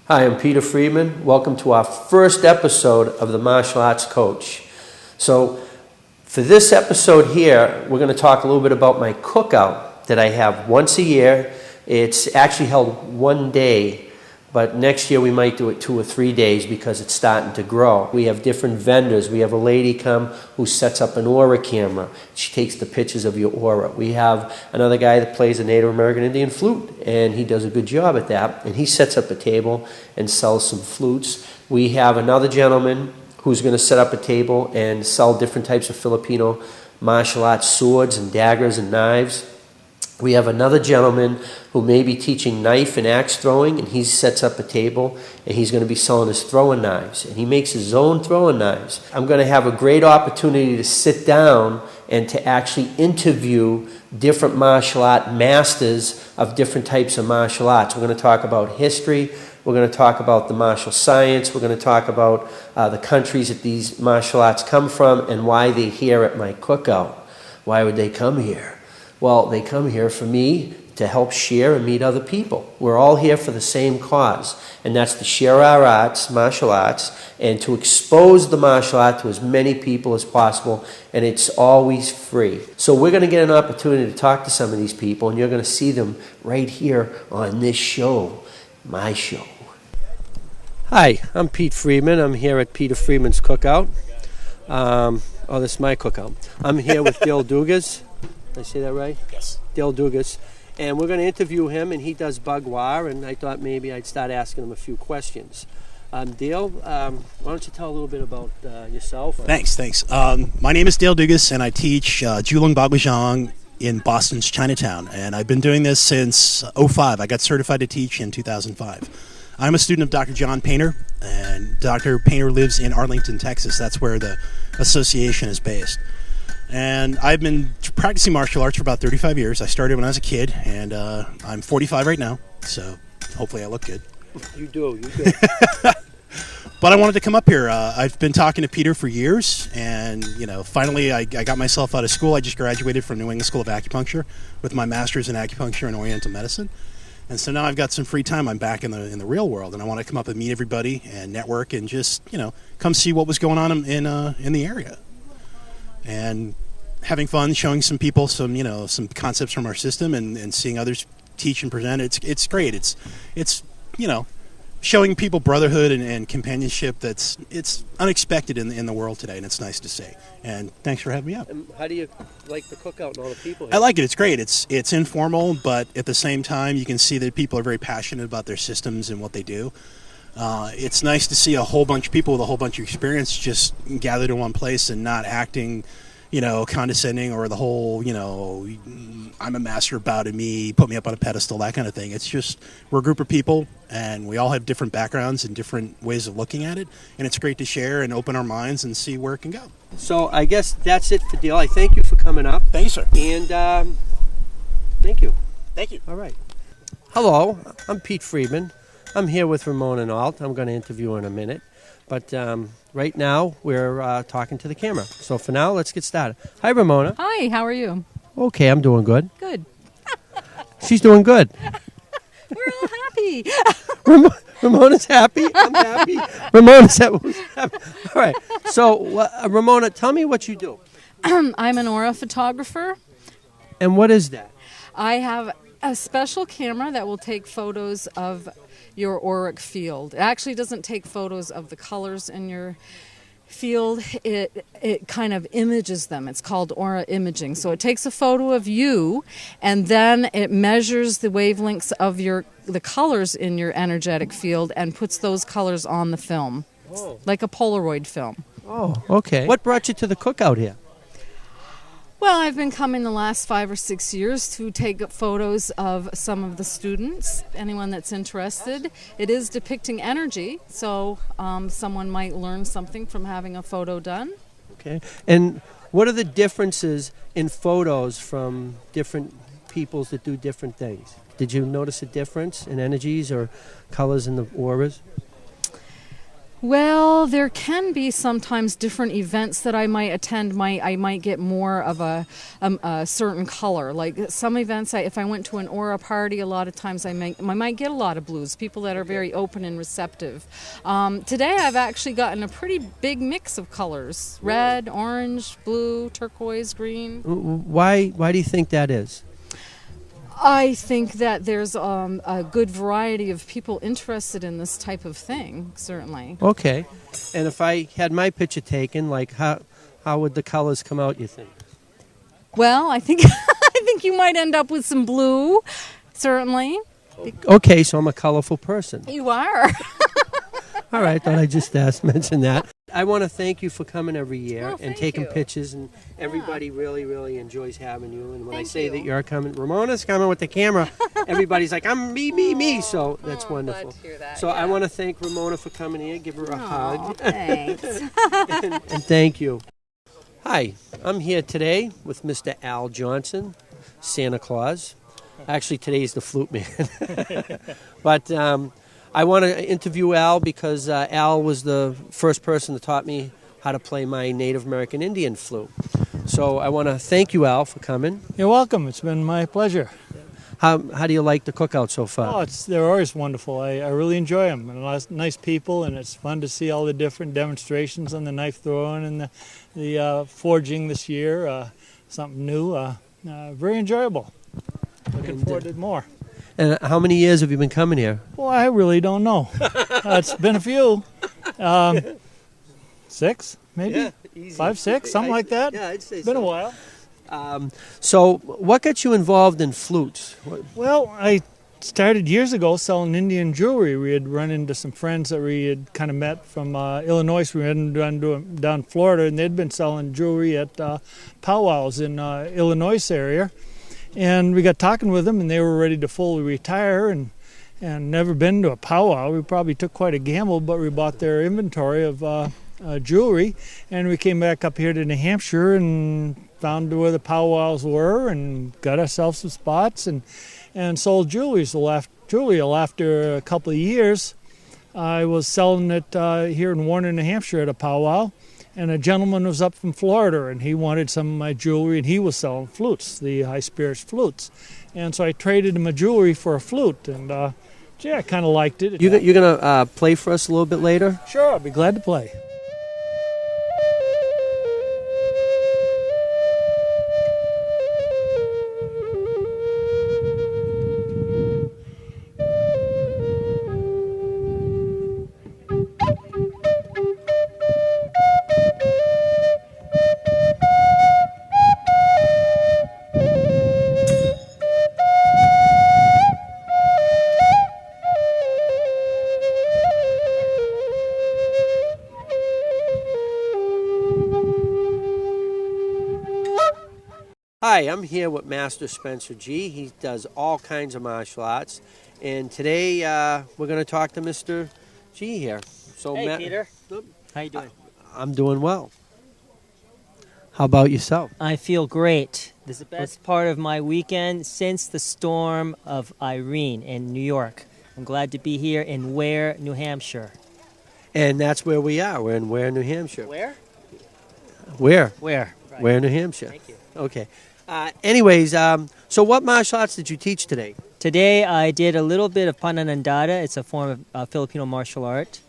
Hi, I'm Peter Freedman. Welcome to our first episode of the Martial Arts Coach. So, for this episode here, we're going to talk a little bit about my cookout that I have once a year. It's actually held one day, but next year we might do it 2 or 3 days because it's starting to grow. We have different vendors. We have a lady come who sets up an aura camera. She takes the pictures of your aura. We have another guy that plays a Native American Indian flute, and he does a good job at that. And he sets up a table and sells some flutes. We have another gentleman who's going to set up a table and sell different types of Filipino martial arts swords and daggers and knives. We have another gentleman who may be teaching knife and axe throwing, and he sets up a table, and he's going to be selling his throwing knives, and he makes his own throwing knives. I'm going to have a great opportunity to sit down and to actually interview different martial art masters of different types of martial arts. We're going to talk about history. We're going to talk about the martial science. We're going to talk about the countries that these martial arts come from and why they're here at my cookout. Why would they come here? Well, they come here for me to help share and meet other people. We're all here for the same cause, and that's to share our arts, martial arts, and to expose the martial art to as many people as possible, and it's always free. So we're going to get an opportunity to talk to some of these people, and you're going to see them right here on this show, my show. Hi, I'm Pete Freedman. I'm here at Peter Freedman's Cookout. This is my cookout. I'm here with Dale Dugas. Did I say that right? Yes. Dale Dugas. And we're going to interview him, and he does bug Weare, and I thought maybe I'd start asking him a few questions. Dale, why don't you tell a little bit about yourself? Thanks. My name is Dale Dugas, and I teach Julong Baguazhang in Boston's Chinatown, and I've been doing this since '05. I got certified to teach in 2005. I'm a student of Dr. John Painter, and Dr. Painter lives in Arlington, Texas. That's where the association is based. And I've been practicing martial arts for about 35 years. I started when I was a kid, and I'm 45 right now, so hopefully I look good. You do. But I wanted to come up here. I've been talking to Peter for years, and finally I got myself out of school. I just graduated from New England School of Acupuncture with my master's in acupuncture and oriental medicine. And so now I've got some free time. I'm back in the real world, and I want to come up and meet everybody and network and just come see what was going on in the area. And having fun, showing some people some concepts from our system, and seeing others teach and present. It's great. It's showing people brotherhood and companionship. It's unexpected in the world today, and it's nice to see. And thanks for having me up. And how do you like the cookout and all the people here? I like it. It's great. It's informal, but at the same time, you can see that people are very passionate about their systems and what they do. It's nice to see a whole bunch of people with a whole bunch of experience just gathered in one place and not acting, condescending, or the whole, I'm a master, bow to me, put me up on a pedestal, that kind of thing. It's just, we're a group of people, and we all have different backgrounds and different ways of looking at it, and it's great to share and open our minds and see where it can go. So I guess that's it for Dale. I thank you for coming up. Thank you, sir. And thank you. Thank you. All right. Hello, I'm Pete Freedman. I'm here with Ramona Nault. I'm going to interview her in a minute. But right now, we're talking to the camera. So for now, let's get started. Hi, Ramona. Hi, how are you? Okay, I'm doing good. Good. She's doing good. We're all happy. Ramona's happy. I'm happy. Ramona's happy. All right. So, Ramona, tell me what you do. I'm an aura photographer. And what is that? I have a special camera that will take photos of your auric field. It actually doesn't take photos of the colors in your field. It kind of images them. It's called aura imaging. So it takes a photo of you, and then it measures the wavelengths of the colors in your energetic field and puts those colors on the film, like a Polaroid film. Oh, okay. What brought you to the cookout here? Well, I've been coming the last 5 or 6 years to take photos of some of the students, anyone that's interested. It is depicting energy, so someone might learn something from having a photo done. Okay. And what are the differences in photos from different peoples that do different things? Did you notice a difference in energies or colors in the auras? Well, there can be sometimes different events that I might attend. I might get more of a certain color. Like some events, if I went to an aura party, a lot of times I might get a lot of blues. People that are very open and receptive. Today, I've actually gotten a pretty big mix of colors: red, orange, blue, turquoise, green. Why do you think that is? I think that there's a good variety of people interested in this type of thing, certainly. Okay. And if I had my picture taken, like how would the colors come out, you think? Well, I think I think you might end up with some blue, certainly. Okay, so I'm a colorful person. You are. All right, thought I'd just mention that. I want to thank you for coming every year and thank taking you. pictures, and everybody really, really enjoys having you. And when I Thank say you. that you're coming, Ramona's coming with the camera, everybody's like, I'm me, so that's wonderful. glad to hear that, So yeah. I want to thank Ramona for coming here, give her a hug, Thanks. and thank you. Hi, I'm here today with Mr. Al Johnson, Santa Claus. Actually, today's the flute man. But I want to interview Al because Al was the first person that taught me how to play my Native American Indian flute. So I want to thank you, Al, for coming. You're welcome. It's been my pleasure. How do you like the cookout so far? Oh, they're always wonderful. I really enjoy them. And nice people, and it's fun to see all the different demonstrations on the knife throwing and the forging this year. Something new. Very enjoyable. Looking forward to more. And how many years have you been coming here? Well, I really don't know. It's been a few. 6, maybe? Easy. 5, 6, something like that. Yeah, I'd say Been a while. So what got you involved in flutes? Well, I started years ago selling Indian jewelry. We had run into some friends that we had kind of met from Illinois. We hadn't down Florida, and they'd been selling jewelry at powwows in Illinois area. And we got talking with them, and they were ready to fully retire and never been to a powwow. We probably took quite a gamble, but we bought their inventory of jewelry, and we came back up here to New Hampshire and found where the powwows were and got ourselves some spots and sold jewelry. So after a couple of years, I was selling it here in Warner, New Hampshire at a powwow. And a gentleman was up from Florida, and he wanted some of my jewelry, and he was selling flutes, the high spirits flutes. And so I traded him my jewelry for a flute, and I kind of liked it. You're going to play for us a little bit later? Sure, I'll be glad to play. Hi, I'm here with Master Spencer G. He does all kinds of martial arts. And today we're going to talk to Mr. G here. So Hey, Peter. How you doing? I'm doing well. How about yourself? I feel great. This is the best part of my weekend since the storm of Irene in New York. I'm glad to be here in Weare, New Hampshire. And that's where we are. We're in Weare, New Hampshire. Where? Where? Where? Right. Weare, New Hampshire. Thank you. Okay. Anyways, so what martial arts did you teach today? Today I did a little bit of pananandata. It's a form of Filipino martial art.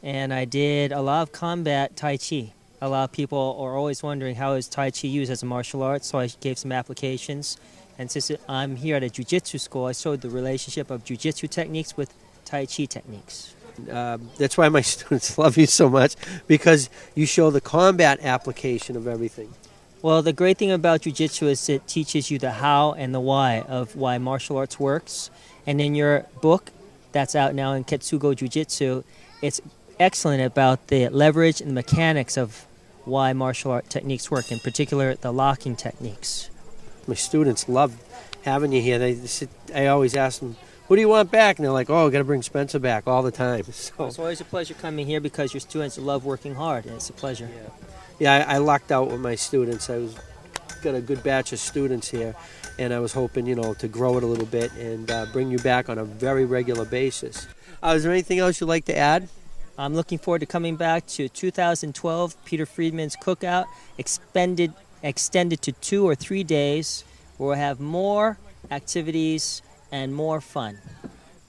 And I did a lot of combat Tai Chi. A lot of people are always wondering how is Tai Chi used as a martial art, so I gave some applications. And since I'm here at a jiu-jitsu school, I showed the relationship of jiu-jitsu techniques with Tai Chi techniques. That's why my students love you so much, because you show the combat application of everything. Well, the great thing about jiu-jitsu is it teaches you the how and the why of why martial arts works. And in your book that's out now in Ketsugo Jiu-Jitsu, it's excellent about the leverage and the mechanics of why martial art techniques work, in particular the locking techniques. My students love having you here. I always ask them, who do you want back? And they're like, oh, got to bring Spencer back all the time. So, It's always a pleasure coming here because your students love working hard, and it's a pleasure. yeah, I lucked out with my students. Got a good batch of students here, and I was hoping, to grow it a little bit and bring you back on a very regular basis. Is there anything else you'd like to add? I'm looking forward to coming back to 2012 Peter Freedman's Cookout, extended to 2 or 3 days, where we'll have more activities and more fun.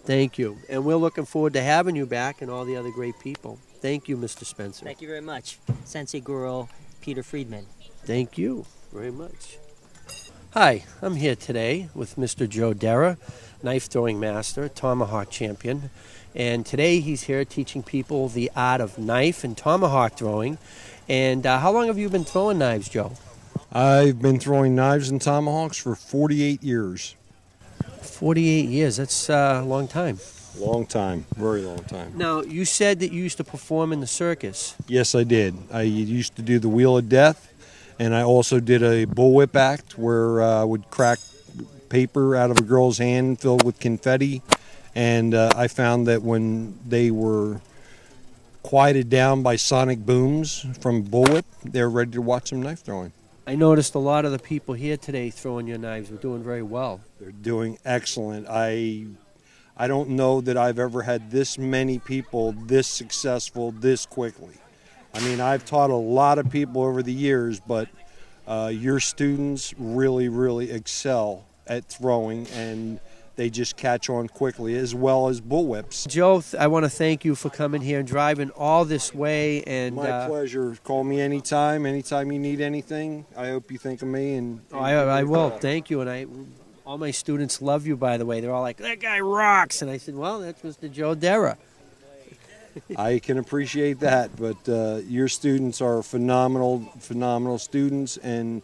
Thank you. And we're looking forward to having you back and all the other great people. Thank you, Mr. Spencer. Thank you very much, Sensei Guru Peter Freedman. Thank you very much. Hi, I'm here today with Mr. Joe Dera, knife throwing master, tomahawk champion. And today he's here teaching people the art of knife and tomahawk throwing. And how long have you been throwing knives, Joe? I've been throwing knives and tomahawks for 48 years. 48 years, that's a long time. Long time, very long time. Now, you said that you used to perform in the circus. Yes, I did. I used to do the Wheel of Death, and I also did a bullwhip act where I would crack paper out of a girl's hand filled with confetti. And I found that when they were quieted down by sonic booms from bullwhip, they were ready to watch some knife throwing. I noticed a lot of the people here today throwing your knives were doing very well. They're doing excellent. I don't know that I've ever had this many people this successful this quickly. I mean, I've taught a lot of people over the years, but your students really, really excel at throwing, and they just catch on quickly, as well as bullwhips. Joe, I want to thank you for coming here and driving all this way. And my pleasure. Call me anytime you need anything. I hope you think of me. And I will. Thank you. And all my students love you, by the way. They're all like, that guy rocks. And I said, well, that's Mr. Joe Dera. I can appreciate that, but your students are phenomenal students and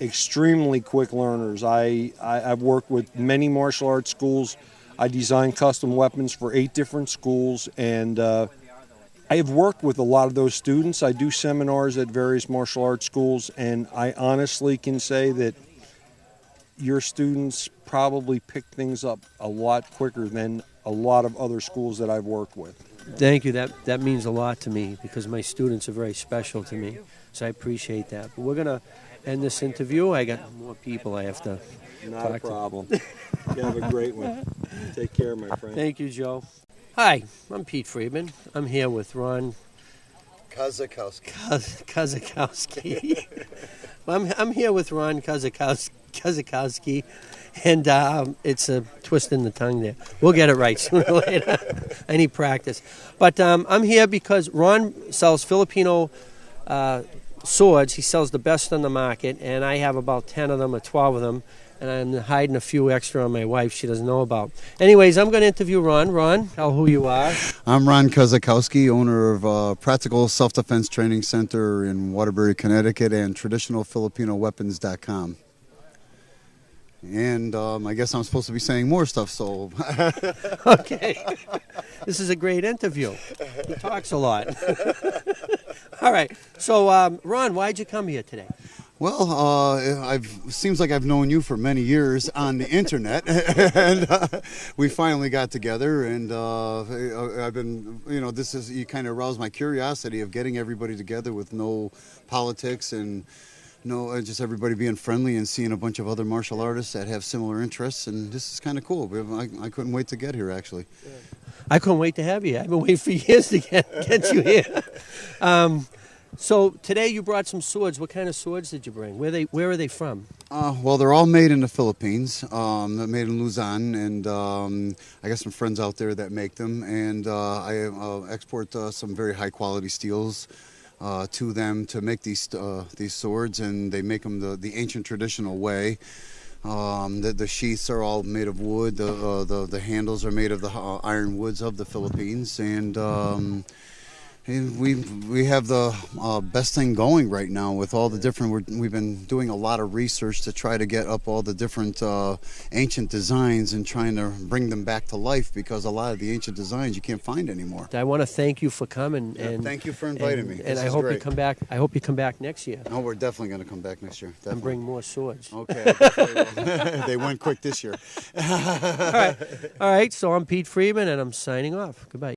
extremely quick learners. I've worked with many martial arts schools. I design custom weapons for 8 different schools, and I have worked with a lot of those students. I do seminars at various martial arts schools, and I honestly can say that your students probably pick things up a lot quicker than a lot of other schools that I've worked with. Thank you. That means a lot to me because my students are very special to me. So I appreciate that. But we're going to end this interview. I got more people I have to Not talk a problem. You have a great one. Take care, my friend. Thank you, Joe. Hi, I'm Pete Freedman. I'm here with Ron Kazakowski. I'm here with Ron Kazakowski, and it's a twist in the tongue there. We'll get it right sooner or later. I need practice. But I'm here because Ron sells Filipino swords. He sells the best on the market, and I have about 10 of them or 12 of them, and I'm hiding a few extra on my wife she doesn't know about. Anyways, I'm going to interview Ron. Ron, tell who you are. I'm Ron Kazakowski, owner of Practical Self-Defense Training Center in Waterbury, Connecticut, and TraditionalFilipinoWeapons.com. And I guess I'm supposed to be saying more stuff, so... Okay. This is a great interview. He talks a lot. All right. So, Ron, why'd you come here today? Well, seems like I've known you for many years on the internet, and we finally got together. And I've been, you kind of aroused my curiosity of getting everybody together with no politics and just everybody being friendly and seeing a bunch of other martial artists that have similar interests. And this is kind of cool. I couldn't wait to get here, actually. I couldn't wait to have you. I've been waiting for years to get you here. So today you brought some swords. What kind of swords did you bring? Where are they from? Well, they're all made in the Philippines. They're made in Luzon, and I got some friends out there that make them. And I export some very high quality steels to them to make these swords, and they make them the ancient traditional way. The sheaths are all made of wood. The handles are made of the iron woods of the Philippines, and we have the best thing going right now with all the different. We've been doing a lot of research to try to get up all the different ancient designs and trying to bring them back to life, because a lot of the ancient designs you can't find anymore. I want to thank you for coming. And thank you for inviting me. And I hope you come back. I hope you come back next year. No, we're definitely going to come back next year. Definitely. And bring more swords. Okay. Definitely. They went quick this year. All right. So I'm Pete Freedman, and I'm signing off. Goodbye.